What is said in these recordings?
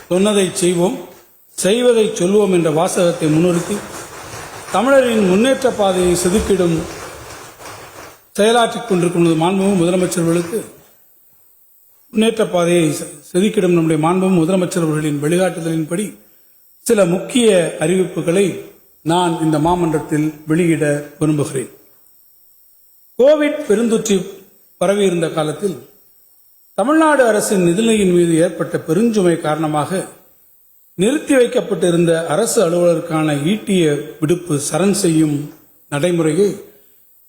சொன்னதை செய்வோம், செய்வதை சொல்வோம் என்ற வாசகத்தை முன்னிறுத்தி தமிழரின் முன்னேற்ற பாதையை செதுக்கிடும் செயலாற்றிக் கொண்டிருக்கும் மாண்புமிகு முதலமைச்சர்களுக்கு முன்னேற்ற பாதையை செதுக்கிடும் நம்முடைய மாண்புமிகு முதலமைச்சர் அவர்களின் வழிகாட்டுதலின்படி சில முக்கிய அறிவிப்புகளை நான் இந்த மாமன்றத்தில் வெளியிட விரும்புகிறேன். கோவிட் பெருந்தொற்று பரவியிருந்த காலத்தில் தமிழ்நாடு அரசின் நிதிநிலையின் மீது ஏற்பட்ட பெருஞ்சுமை காரணமாக நிறுத்தி வைக்கப்பட்டிருந்த அரசு அலுவலருக்கான ஈட்டிய விடுப்பு சரண் செய்யும் நடைமுறையை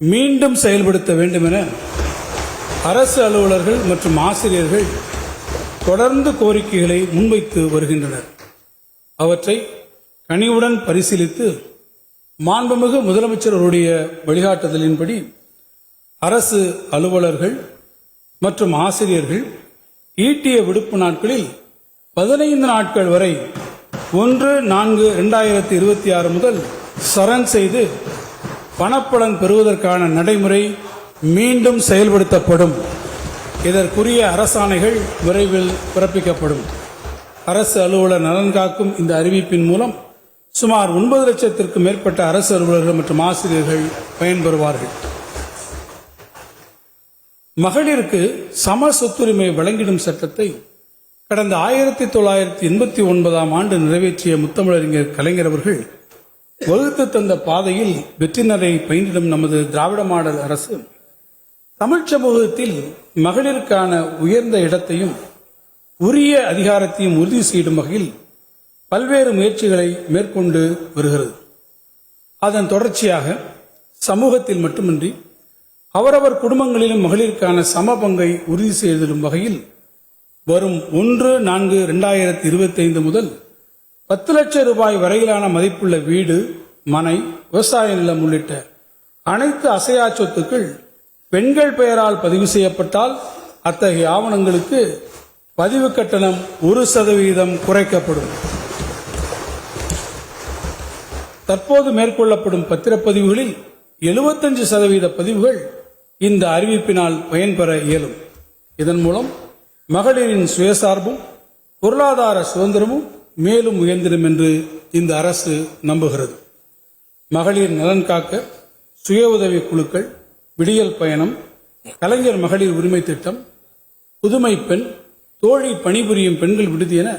மீண்டும் செயல்படுத்த வேண்டும் என அரசு அலுவலர்கள் மற்றும் ஆசிரியர்கள் தொடர்ந்து கோரிக்கைகளை முன்வைத்து வருகின்றனர். அவற்றை கனிவுடன் பரிசீலித்து மாண்புமிகு முதலமைச்சர் அவருடைய வழிகாட்டுதலின்படி அரசு அலுவலர்கள் மற்றும் ஆசிரியர்கள் ஈட்டிய விடுப்பு நாட்களில் 15 நாட்கள் வரை 1/4/2026 முதல் சரண் செய்து பணப்பலன் பெறுவதற்கான நடைமுறை மீண்டும் செயல்படுத்தப்படும். இதற்குரிய அரசாணைகள் விரைவில் பிறப்பிக்கப்படும். அரசு அலுவலர் நலன் காக்கும் இந்த அறிவிப்பின் மூலம் சுமார் 9 லட்சத்திற்கும் மேற்பட்ட அரசு அலுவலர்கள் மற்றும் ஆசிரியர்கள் பயன்பெறுவார்கள். மகளிருக்கு சம சொத்துரிமை வழங்கிடும் சட்டத்தை கடந்த 1989ஆம் ஆண்டு நிறைவேற்றிய முத்தமிழறிஞர் கலைஞர் அவர்கள் வகுத்து தந்த பாதையில் வெற்றி நடை பயின்றிடும் நமது திராவிட மாடல் அரசு தமிழ் சமூகத்தில் மகளிருக்கான உயர்ந்த இடத்தையும் உரிய அதிகாரத்தையும் உறுதி செய்யும் வகையில் பல்வேறு முயற்சிகளை மேற்கொண்டு வருகிறது. அதன் தொடர்ச்சியாக சமூகத்தில் மட்டுமின்றி அவரவர் குடும்பங்களிலும் மகளிருக்கான சம பங்கை உறுதி செய்திடும் வகையில் வரும் 1/4/2025 முதல் 10 லட்சம் ரூபாய் வரையிலான மதிப்புள்ள வீடு, மனை, விவசாய நிலம் உள்ளிட்ட அனைத்து அசையா சொத்துக்கள் பெண்கள் பெயரால் பதிவு செய்யப்பட்டால் அத்தகைய ஆவணங்களுக்கு பதிவு கட்டணம் 1% குறைக்கப்படும். தற்போது மேற்கொள்ளப்படும் பத்திரப்பதிவுகளில் 75% பதிவுகள் இந்த அறிவிப்பினால் பயன்பெற இயலும். இதன் மூலம் மகளிரின் சுயசார்பும் பொருளாதார சுதந்திரமும் மேலும் உயர்ந்திடும் என்று இந்த அரசு நம்புகிறது. மகளிர் நலன் காக்க சுய உதவி குழுக்கள், விடியல் பயணம், கலைஞர் மகளிர் உரிமை திட்டம், புதுமை பெண், தோழி பணிபுரியும் பெண்கள் விடுதி என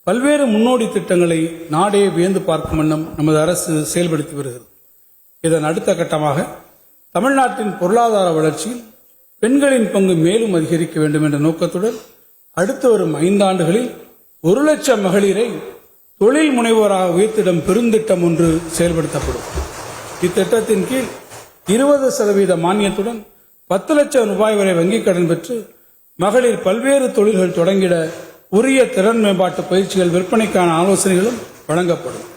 பல்வேறு முன்னோடி திட்டங்களை நாடே வியந்து பார்க்கும் வண்ணம் நமது அரசு செயல்படுத்தி வருகிறது. இதன் அடுத்த கட்டமாக தமிழ்நாட்டின் பொருளாதார வளர்ச்சியில் பெண்களின் பங்கு மேலும் அதிகரிக்க வேண்டும் என்ற நோக்கத்துடன் அடுத்து வரும் 5 ஆண்டுகளில் 1 லட்சம் மகளிரை தொழில் முனைவோராக உயர்த்திடும் பெருந்திட்டம் ஒன்று செயல்படுத்தப்படும். இத்திட்டத்தின் கீழ் 20% மானியத்துடன் 10 லட்சம் ரூபாய் வரை வங்கிக் கடன் பெற்று மகளிர் பல்வேறு தொழில்கள் தொடங்கிட உரிய திறன் மேம்பாட்டு பயிற்சிகள், விற்பனைக்கான ஆலோசனைகளும் வழங்கப்படும்.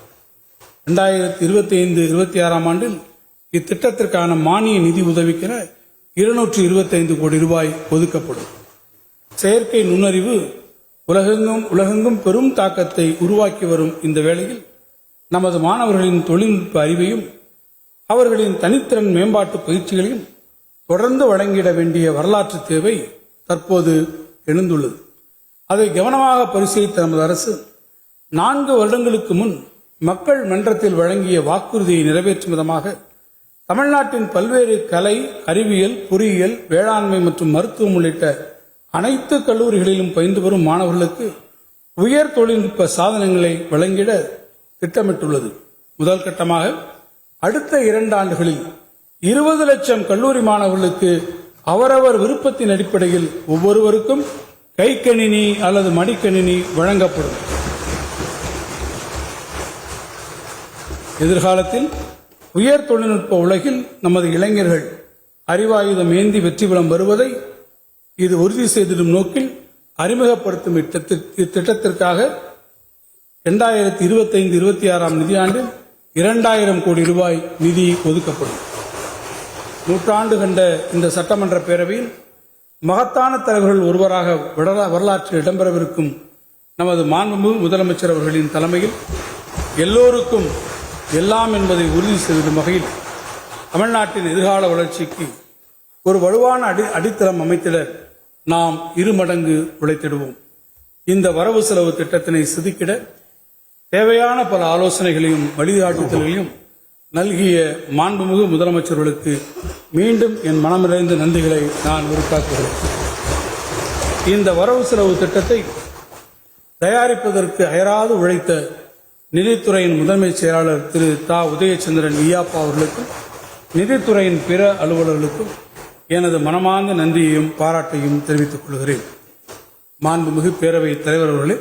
2025-26ஆம் ஆண்டில் இத்திட்டத்திற்கான மானிய நிதி உதவிக்கென 225 கோடி ரூபாய் ஒதுக்கப்படும். செயற்கை நுண்ணறிவு உலகெங்கும் பெரும் தாக்கத்தை உருவாக்கி வரும் இந்த வேளையில் நமது மாணவர்களின் தொழில்நுட்ப அறிவையும் அவர்களின் தனித்திறன் மேம்பாட்டு பயிற்சிகளையும் தொடர்ந்து வழங்கிட வேண்டிய வரலாற்று தேவை தற்போது எழுந்துள்ளது. அதை கவனமாக பரிசீலித்த நமது அரசு 4 வருடங்களுக்கு முன் மக்கள் மன்றத்தில் வழங்கிய வாக்குறுதியை நிறைவேற்றும் விதமாக தமிழ்நாட்டின் பல்வேறு கலை, அறிவியல், பொறியியல், வேளாண்மை மற்றும் மருத்துவம் உள்ளிட்ட அனைத்து கல்லூரிகளிலும் பயின்று வரும் மாணவர்களுக்கு உயர் தொழில்நுட்ப சாதனங்களை வழங்கிட திட்டமிட்டுள்ளது. முதல் கட்டமாக அடுத்த 2 ஆண்டுகளில் 20 லட்சம் கல்லூரி மாணவர்களுக்கு அவரவர் விருப்பத்தின் அடிப்படையில் ஒவ்வொருவருக்கும் கைக்கணினி அல்லது மடிக்கணினி வழங்கப்படும். எதிர்காலத்தில் உயர் தொழில்நுட்ப உலகில் நமது இளைஞர்கள் அறிவாயுதம் ஏந்தி வெற்றி பெறும் வருவதை இது உறுதி செய்திடும் நோக்கில் அறிமுகப்படுத்தும் இத்திட்டத்திற்காக 2025-26ஆம் நிதியாண்டில் 2000 கோடி ரூபாய் நிதி ஒதுக்கப்படும். நூற்றாண்டு கண்ட இந்த சட்டமன்ற பேரவையில் மகத்தான தலைவர்கள் ஒருவராக வரலாற்றில் இடம்பெறவிருக்கும் நமது மாண்புமிகு முதலமைச்சர் அவர்களின் தலைமையில் எல்லோருக்கும் எல்லாம் என்பதை உறுதி செய்யும் வகையில் தமிழ்நாட்டின் எதிர்கால வளர்ச்சிக்கு ஒரு வலுவான அடித்தளம் அமைத்திட நாம் 2 மடங்கு உழைத்திடுவோம். இந்த வரவு செலவு திட்டத்தினை செதுக்கிட தேவையான பல ஆலோசனைகளையும் வழிகாட்டுதல்களையும் நல்கிய மாண்புமிகு முதலமைச்சர்களுக்கு மீண்டும் என் மனமிறைந்த நன்றிகளை நான் உரித்தாக்குகிறேன். இந்த வரவு செலவு திட்டத்தை தயாரிப்பதற்கு அயராது உழைத்த நிதித்துறையின் முதன்மை செயலாளர் திரு தா. உதயச்சந்திரன் ஈயாப்பா அவர்களுக்கும் நிதித்துறையின் பிற அலுவலர்களுக்கும் எனது மனமார்ந்த நன்றியையும் பாராட்டையும் தெரிவித்துக் கொள்கிறேன். மாண்புமிகு பேரவைத் தலைவர் அவர்களே,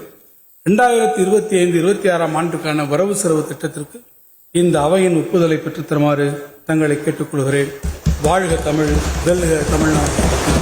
2025-26 ஆண்டுக்கான வரவு செலவு திட்டத்திற்கு இந்த அவையின் ஒப்புதலை பெற்றுத் தருமாறு தங்களை கேட்டுக்கொள்கிறேன். வாழ்க தமிழ், வெல்க தமிழ்நாடு.